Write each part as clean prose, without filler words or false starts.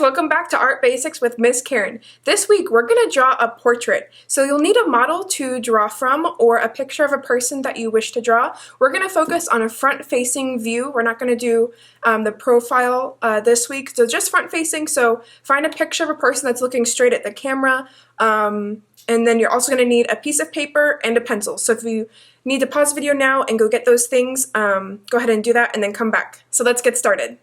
welcome back to Art Basics with Miss Karen. This week we're going to draw a portrait. So you'll need a model to draw from or a picture of a person that you wish to draw. We're going to focus on a front-facing view. We're not going to do the profile this week, so just front-facing. So find a picture of a person that's looking straight at the camera, and then you're also going to need a piece of paper and a pencil. So if you need to pause the video now and go get those things, go ahead and do that and then come back. So let's get started.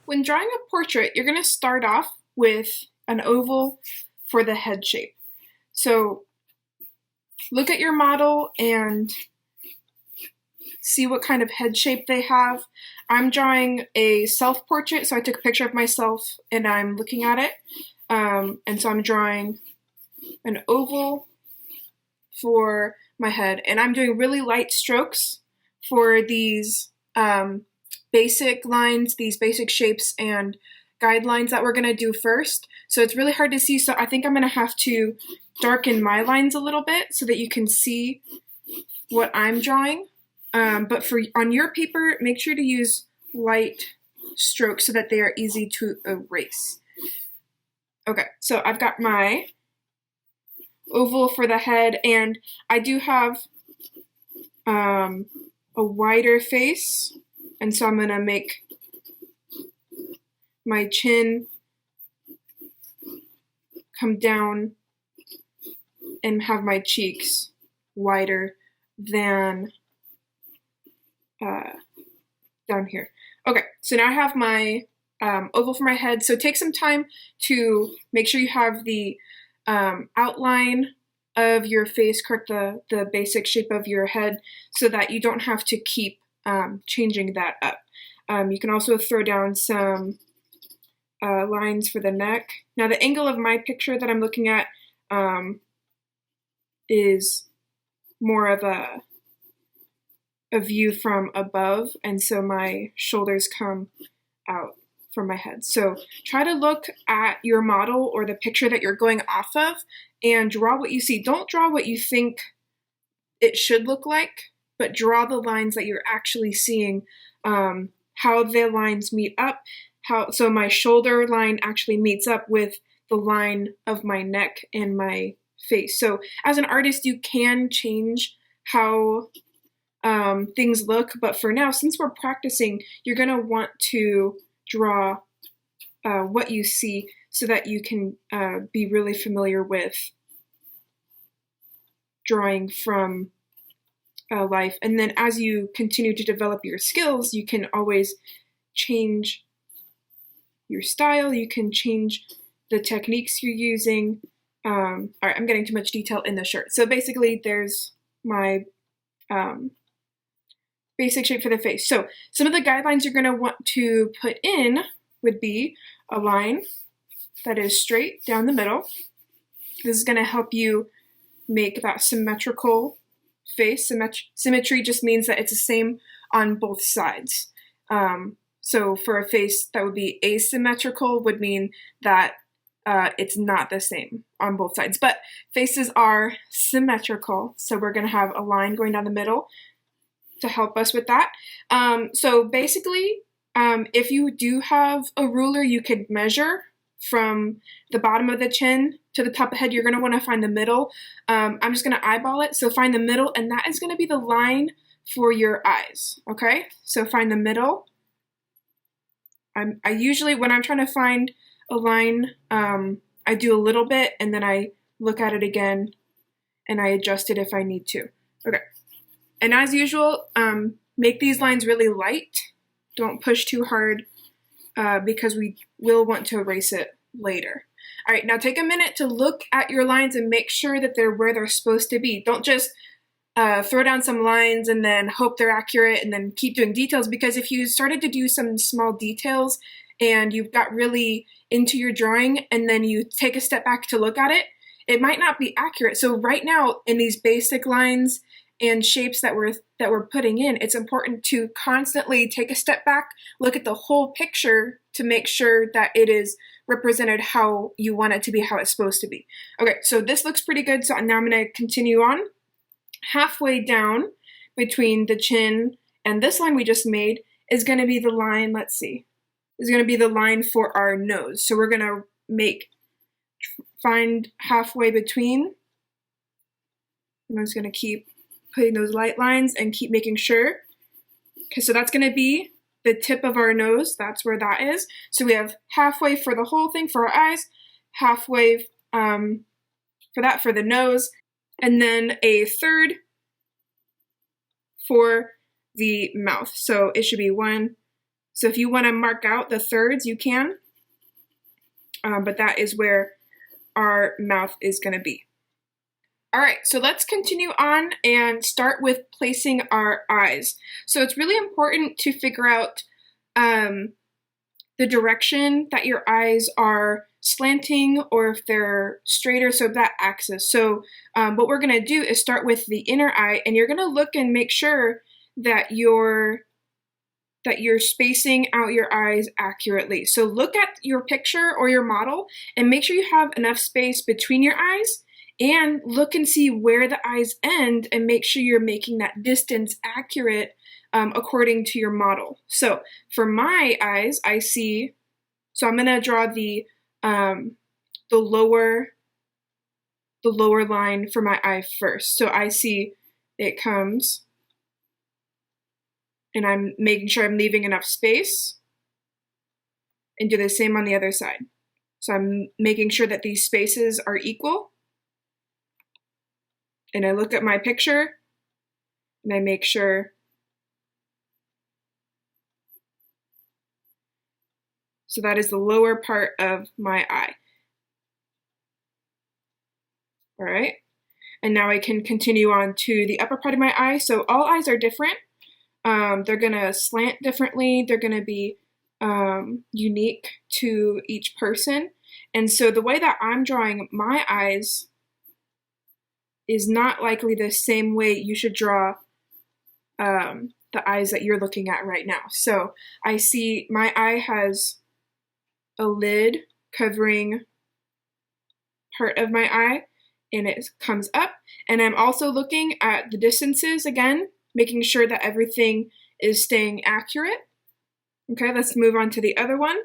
When drawing a portrait, you're going to start off with an oval for the head shape. So look at your model and see what kind of head shape they have. I'm drawing a self-portrait, so I took a picture of myself and I'm looking at it. And so I'm drawing an oval for my head. And I'm doing really light strokes for these basic lines, these basic shapes and guidelines that we're going to do first. So it's really hard to see, so I think I'm going to have to darken my lines a little bit so that you can see what I'm drawing. But on your paper, make sure to use light strokes so that they are easy to erase. Okay, so I've got my oval for the head, and I do have a wider face. And so I'm going to make my chin come down and have my cheeks wider than down here. Okay, so now I have my oval for my head. So take some time to make sure you have the outline of your face, correct the basic shape of your head, so that you don't have to keep changing that up. You can also throw down some lines for the neck. Now the angle of my picture that I'm looking at is more of a view from above, and so my shoulders come out from my head. So try to look at your model or the picture that you're going off of and draw what you see. Don't draw what you think it should look like, but draw the lines that you're actually seeing, how the lines meet up, so my shoulder line actually meets up with the line of my neck and my face. So as an artist, you can change how things look, but for now, since we're practicing, you're going to want to draw what you see so that you can be really familiar with drawing from life. And then as you continue to develop your skills, you can always change your style, you can change the techniques you're using. All right, I'm getting too much detail in the shirt. So basically there's my basic shape for the face. So some of the guidelines you're going to want to put in would be a line that is straight down the middle. This is going to help you make that symmetrical face. Symmetry just means that it's the same on both sides. So for a face that would be asymmetrical would mean that it's not the same on both sides. But faces are symmetrical, so we're going to have a line going down the middle to help us with that. So basically, if you do have a ruler, you could measure from the bottom of the chin to the top of the head. You're going to want to find the middle. I'm just going to eyeball it. So find the middle, and that is going to be the line for your eyes. Okay, so find the middle. I usually, when I'm trying to find a line, I do a little bit and then I look at it again and I adjust it if I need to. Okay, and as usual, make these lines really light. Don't push too hard because we will want to erase it later. All right, now take a minute to look at your lines and make sure that they're where they're supposed to be. Don't just throw down some lines and then hope they're accurate and then keep doing details, because if you started to do some small details and you've got really into your drawing and then you take a step back to look at it, it might not be accurate. So right now in these basic lines and shapes that we're putting in, it's important to constantly take a step back, look at the whole picture to make sure that it is represented how you want it to be, how it's supposed to be. Okay, so this looks pretty good. So now I'm going to continue on. Halfway down between the chin and this line we just made is going to be the line, let's see, is going to be the line for our nose. So we're going to find halfway between. I'm just going to keep putting those light lines and keep making sure. Okay, so that's going to be the tip of our nose. That's where that is. So we have halfway for the whole thing for our eyes, halfway for the nose, and then a third for the mouth. So it should be 1. So if you want to mark out the thirds, you can, but that is where our mouth is going to be. All right, so let's continue on and start with placing our eyes. So it's really important to figure out the direction that your eyes are slanting or if they're straighter, so that axis. So what we're gonna do is start with the inner eye, and you're gonna look and make sure that you're spacing out your eyes accurately. So look at your picture or your model and make sure you have enough space between your eyes, and look and see where the eyes end and make sure you're making that distance accurate according to your model. So for my eyes, I see, so I'm gonna draw the lower line for my eye first. So I see it comes, and I'm making sure I'm leaving enough space, and do the same on the other side. So I'm making sure that these spaces are equal, and I look at my picture and I make sure so that is the lower part of my eye. All right, and now I can continue on to the upper part of my eye. So all eyes are different. They're gonna slant differently. They're gonna be unique to each person. And so the way that I'm drawing my eyes is not likely the same way you should draw the eyes that you're looking at right now. So I see my eye has a lid covering part of my eye, and it comes up. And I'm also looking at the distances again, making sure that everything is staying accurate. Okay, let's move on to the other one.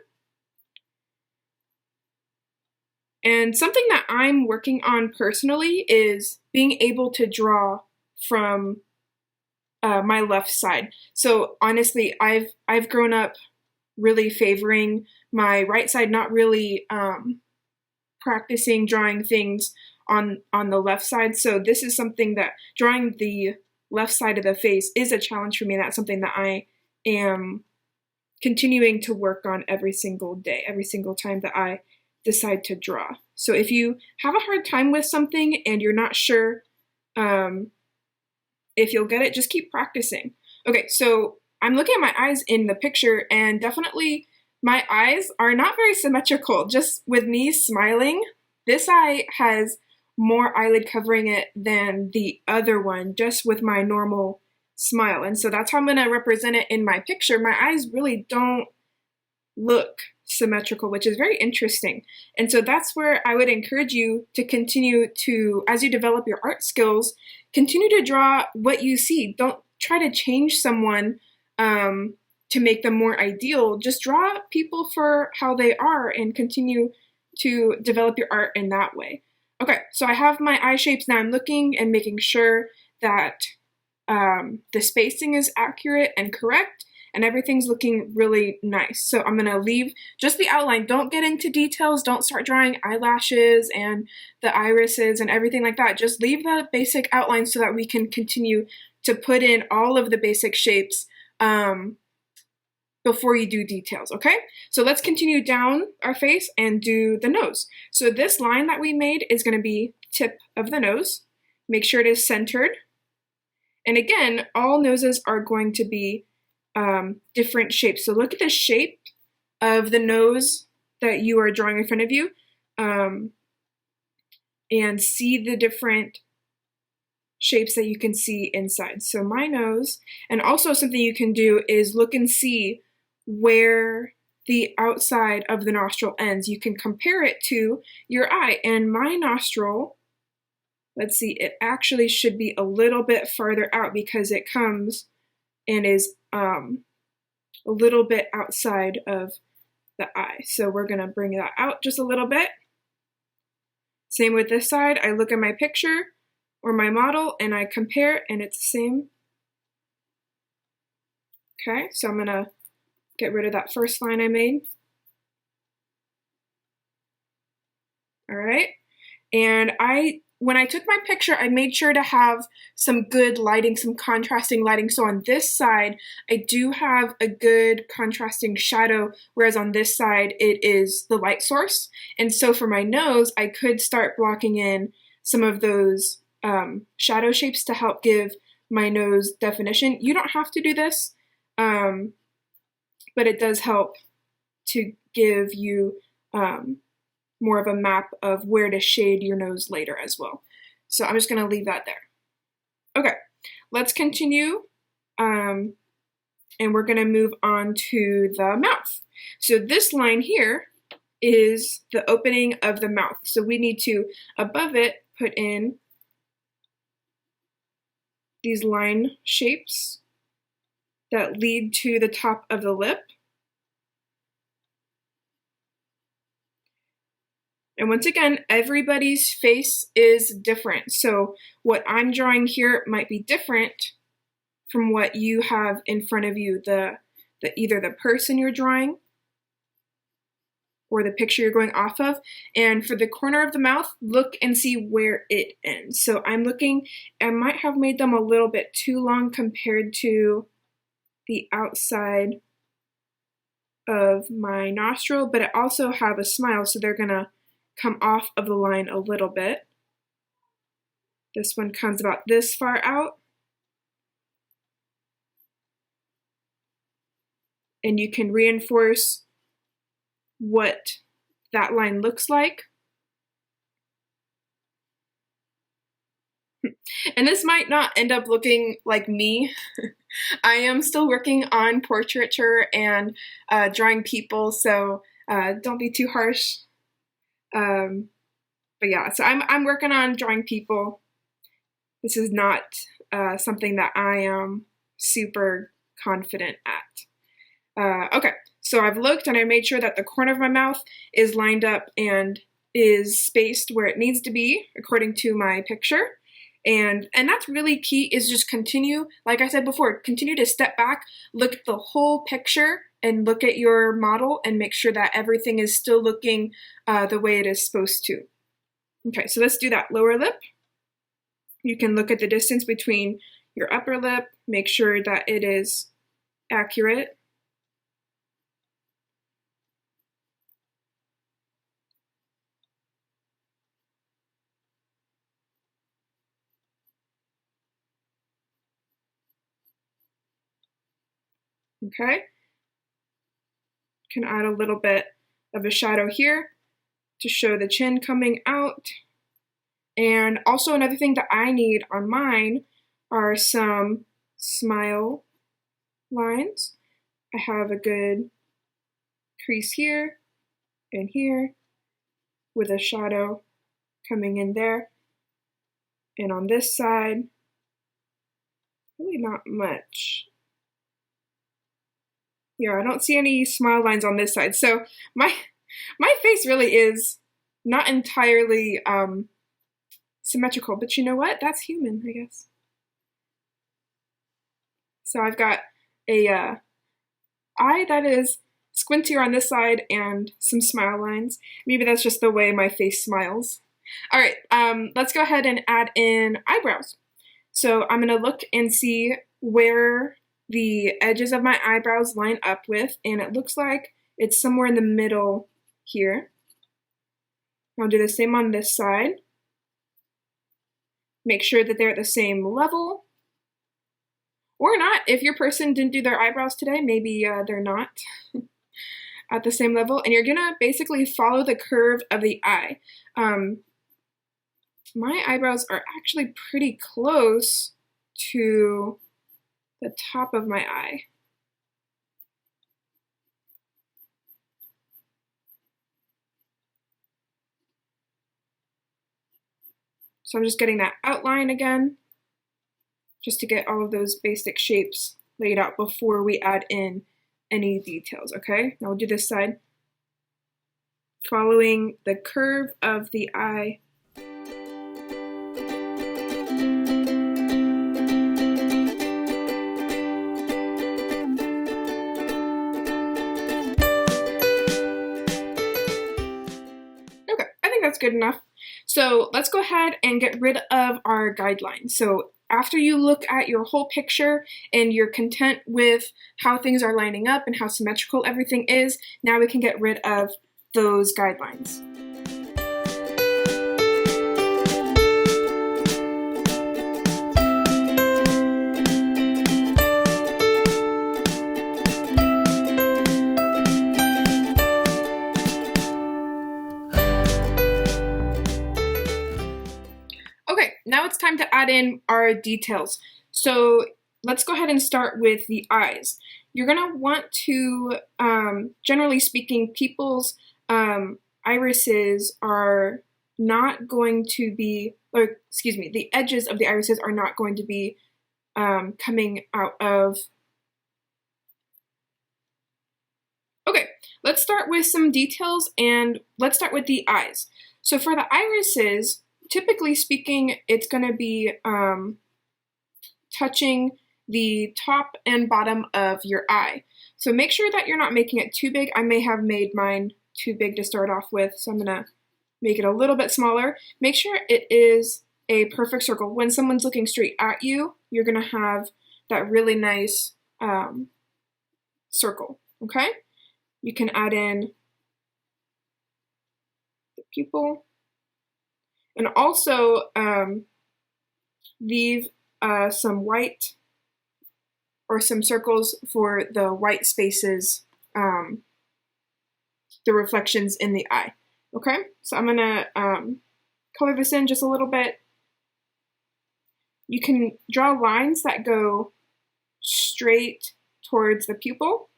And something that I'm working on personally is being able to draw from my left side. So honestly, I've grown up really favoring my right side, not really practicing drawing things on the left side. So this is something that drawing the left side of the face is a challenge for me. That's something that I am continuing to work on every single day, every single time that I decide to draw. So if you have a hard time with something and you're not sure if you'll get it, just keep practicing. Okay, so I'm looking at my eyes in the picture, and definitely my eyes are not very symmetrical. Just with me smiling, this eye has more eyelid covering it than the other one, just with my normal smile. And so that's how I'm gonna represent it in my picture. My eyes really don't look symmetrical, which is very interesting. And so that's where I would encourage you to continue to, as you develop your art skills, continue to draw what you see. Don't try to change someone to make them more ideal. Just draw people for how they are and continue to develop your art in that way. Okay, so I have my eye shapes now. I'm looking and making sure that the spacing is accurate and correct, and everything's looking really nice. So I'm gonna leave just the outline. Don't get into details. Don't start drawing eyelashes and the irises and everything like that. Just leave the basic outline so that we can continue to put in all of the basic shapes before you do details, okay? So let's continue down our face and do the nose. So this line that we made is gonna be tip of the nose. Make sure it is centered. And again, all noses are going to be different shapes. So look at the shape of the nose that you are drawing in front of you and see the different shapes that you can see inside. So my nose, and also something you can do is look and see where the outside of the nostril ends. You can compare it to your eye, and my nostril, let's see, it actually should be a little bit farther out because it comes and is a little bit outside of the eye. So we're gonna bring that out just a little bit. Same with this side. I look at my picture or my model and I compare and it's the same. Okay, so I'm gonna get rid of that first line I made. All right, and when I took my picture, I made sure to have some good lighting, some contrasting lighting. So on this side, I do have a good contrasting shadow, whereas on this side, it is the light source. And so for my nose, I could start blocking in some of those shadow shapes to help give my nose definition. You don't have to do this, but it does help to give you more of a map of where to shade your nose later as well. So I'm just gonna leave that there. Okay, let's continue. And we're gonna move on to the mouth. So this line here is the opening of the mouth. So we need to, above it, put in these line shapes that lead to the top of the lip. And once again, everybody's face is different. So what I'm drawing here might be different from what you have in front of you, either the person you're drawing or the picture you're going off of. And for the corner of the mouth, look and see where it ends. So I'm looking, I might have made them a little bit too long compared to the outside of my nostril, but I also have a smile, so they're gonna come off of the line a little bit. This one comes about this far out. And you can reinforce what that line looks like. And this might not end up looking like me. I am still working on portraiture and drawing people, so don't be too harsh. But yeah, so I'm working on drawing people. This is not something that I am super confident at. Okay, so I've looked and I made sure that the corner of my mouth is lined up and is spaced where it needs to be according to my picture. And that's really key, is just continue, like I said before, continue to step back, look at the whole picture and look at your model and make sure that everything is still looking the way it is supposed to. Okay, so let's do that lower lip. You can look at the distance between your upper lip, make sure that it is accurate. Okay, can add a little bit of a shadow here to show the chin coming out. And also another thing that I need on mine are some smile lines. I have a good crease here and here with a shadow coming in there. And on this side, really not much. Yeah, I don't see any smile lines on this side. So my face really is not entirely symmetrical, but you know what? That's human, I guess. So I've got a eye that is squintier on this side and some smile lines. Maybe that's just the way my face smiles. All right, let's go ahead and add in eyebrows. So I'm gonna look and see where the edges of my eyebrows line up with, and it looks like it's somewhere in the middle here. I'll do the same on this side. Make sure that they're at the same level, or not. If your person didn't do their eyebrows today, maybe they're not at the same level, and you're gonna basically follow the curve of the eye. My eyebrows are actually pretty close to the top of my eye. So I'm just getting that outline again, just to get all of those basic shapes laid out before we add in any details, okay? Now we'll do this side. following the curve of the eye. Okay, I think that's good enough. So let's go ahead and get rid of our guidelines. So after you look at your whole picture and you're content with how things are lining up and how symmetrical everything is, now we can get rid of those guidelines. Okay, now it's time to add in our details. So let's go ahead and start with the eyes. You're gonna want to, generally speaking, people's irises are not going to be, or excuse me, the edges of the irises are not going to be coming out of. Okay, let's start with some details and let's start with the eyes. So for the irises, typically speaking, it's going to be touching the top and bottom of your eye. So make sure that you're not making it too big. I may have made mine too big to start off with, so I'm going to make it a little bit smaller. Make sure it is a perfect circle. When someone's looking straight at you, you're going to have that really nice circle, okay? You can add in the pupil. And also leave some white or some circles for the white spaces, the reflections in the eye. Okay, so I'm gonna color this in just a little bit. You can draw lines that go straight towards the pupil.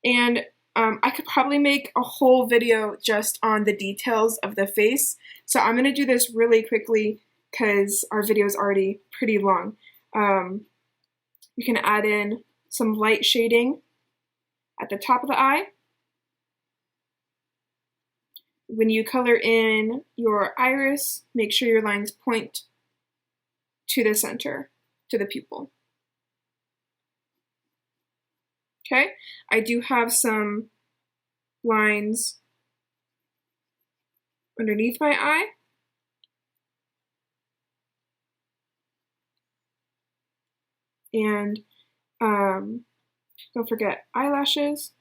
And I could probably make a whole video just on the details of the face. So I'm going to do this really quickly because our video is already pretty long. You can add in some light shading at the top of the eye. When you color in your iris, make sure your lines point to the center, to the pupil. Okay, I do have some lines underneath my eye. And don't forget eyelashes.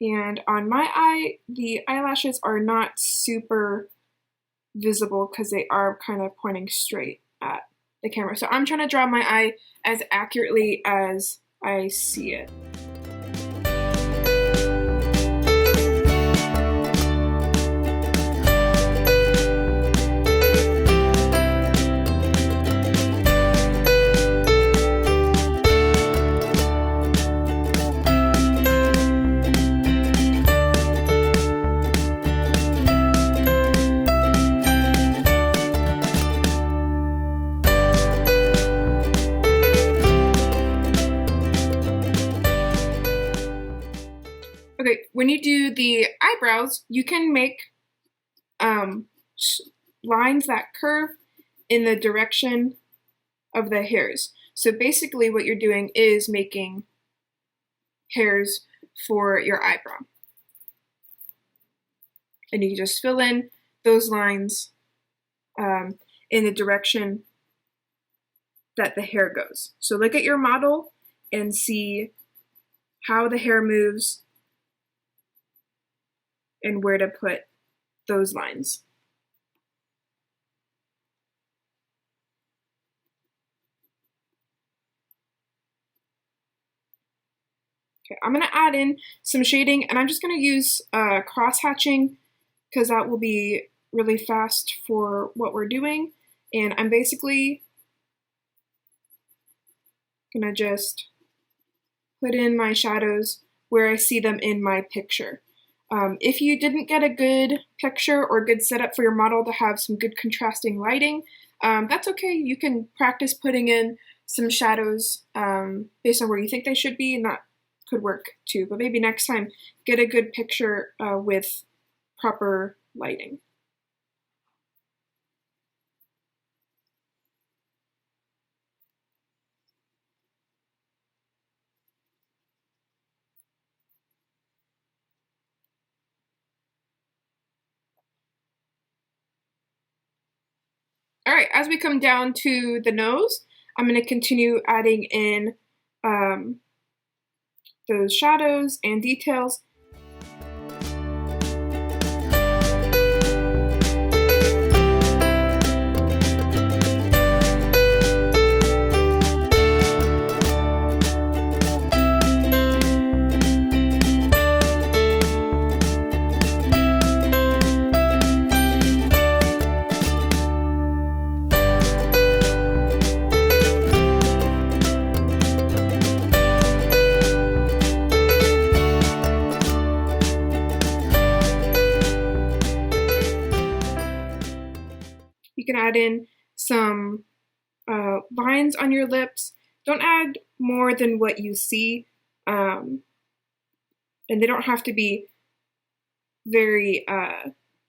And on my eye, the eyelashes are not super visible because they are kind of pointing straight at the camera. So I'm trying to draw my eye as accurately as I see it. Okay, when you do the eyebrows, you can make lines that curve in the direction of the hairs. So basically what you're doing is making hairs for your eyebrow. And you can just fill in those lines in the direction that the hair goes. So look at your model and see how the hair moves and where to put those lines. Okay, I'm gonna add in some shading and I'm just gonna use cross hatching because that will be really fast for what we're doing. And I'm basically gonna just put in my shadows where I see them in my picture. If you didn't get a good picture or good setup for your model to have some good contrasting lighting, that's okay. You can practice putting in some shadows based on where you think they should be, and that could work too. But maybe next time, get a good picture with proper lighting. All right, as we come down to the nose, I'm going to continue adding in those shadows and details. You can add in some lines on your lips. Don't add more than what you see, and they don't have to be very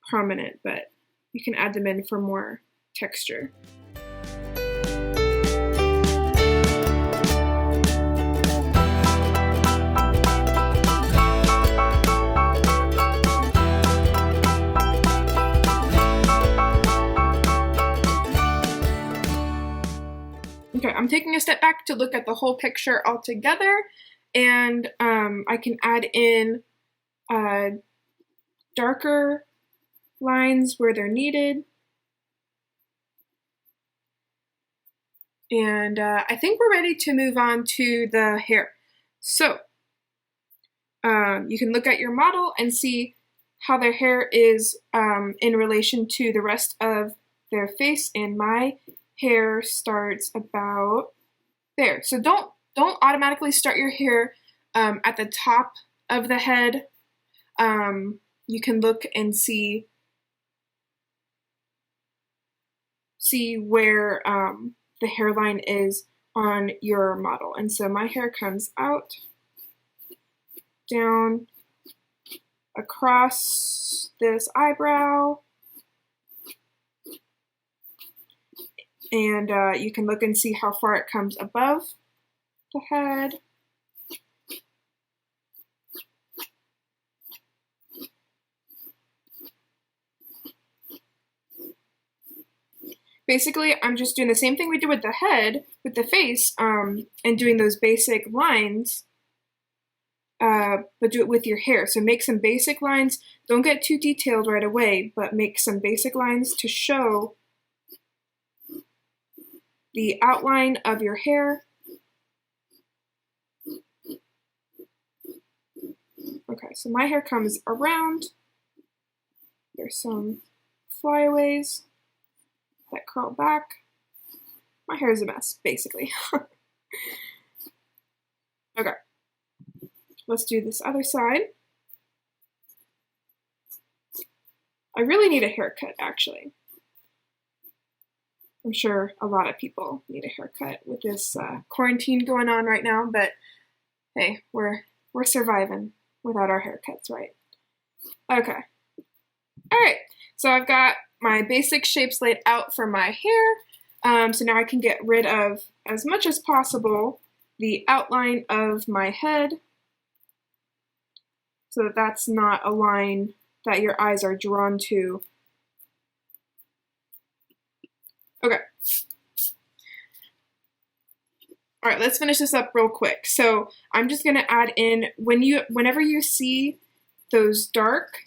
prominent, but you can add them in for more texture. Okay, I'm taking a step back to look at the whole picture all together, and I can add in darker lines where they're needed. And I think we're ready to move on to the hair. So you can look at your model and see how their hair is in relation to the rest of their face, and my hair starts about there. So don't automatically start your hair at the top of the head. You can look and see where the hairline is on your model. And so my hair comes out, down, across this eyebrow, and you can look and see how far it comes above the head. Basically, I'm just doing the same thing we did with the head, with the face, and doing those basic lines, but do it with your hair. So make some basic lines. Don't get too detailed right away, but make some basic lines to show the outline of your hair. Okay, so my hair comes around. There's some flyaways that curl back. My hair is a mess, basically. Okay, let's do this other side. I really need a haircut, actually. I'm sure a lot of people need a haircut with this quarantine going on right now, but hey, we're surviving without our haircuts, right? Okay. All right, so I've got my basic shapes laid out for my hair. So now I can get rid of, as much as possible, the outline of my head, so that that's not a line that your eyes are drawn to. Okay. All right, let's finish this up real quick. So I'm just gonna add in, whenever you see those dark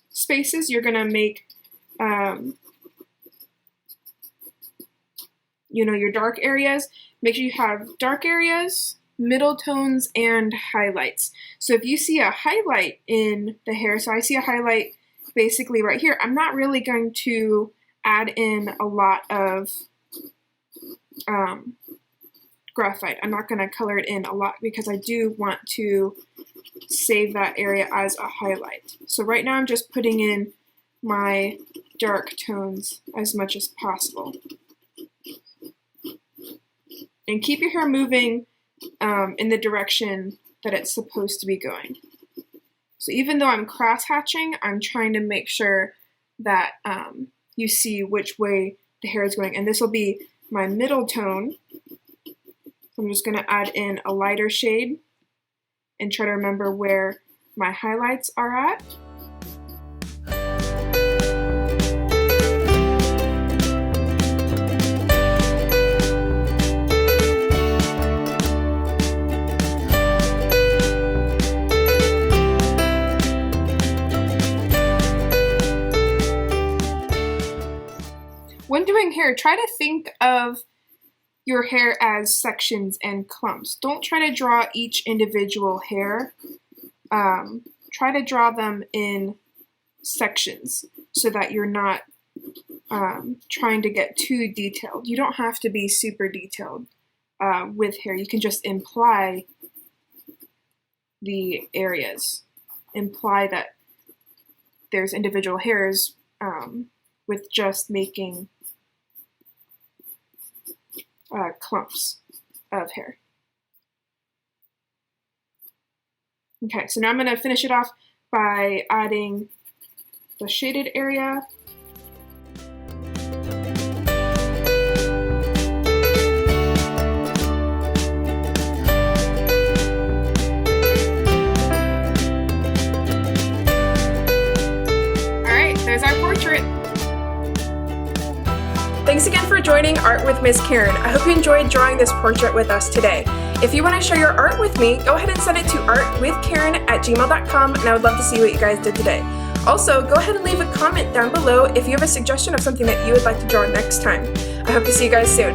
spaces, you're gonna make, your dark areas. Make sure you have dark areas, middle tones, and highlights. So if you see a highlight in the hair, so I see a highlight basically right here, I'm not really going to add in a lot of graphite. I'm not going to color it in a lot because I do want to save that area as a highlight. So right now I'm just putting in my dark tones as much as possible. And keep your hair moving in the direction that it's supposed to be going. So even though I'm cross-hatching, I'm trying to make sure that you see which way the hair is going. And this will be my middle tone. So I'm just going to add in a lighter shade and try to remember where my highlights are at. When doing hair, try to think of your hair as sections and clumps. Don't try to draw each individual hair. Try to draw them in sections so that you're not trying to get too detailed. You don't have to be super detailed with hair. You can just imply the areas. Imply that there's individual hairs with just making clumps of hair. Okay, so now I'm going to finish it off by adding the shaded area. All right, there's our portrait. Thanks again for joining Art with Miss Karen. I hope you enjoyed drawing this portrait with us today. If you want to share your art with me, go ahead and send it to artwithkaren@gmail.com, and I would love to see what you guys did today. Also, go ahead and leave a comment down below if you have a suggestion of something that you would like to draw next time. I hope to see you guys soon.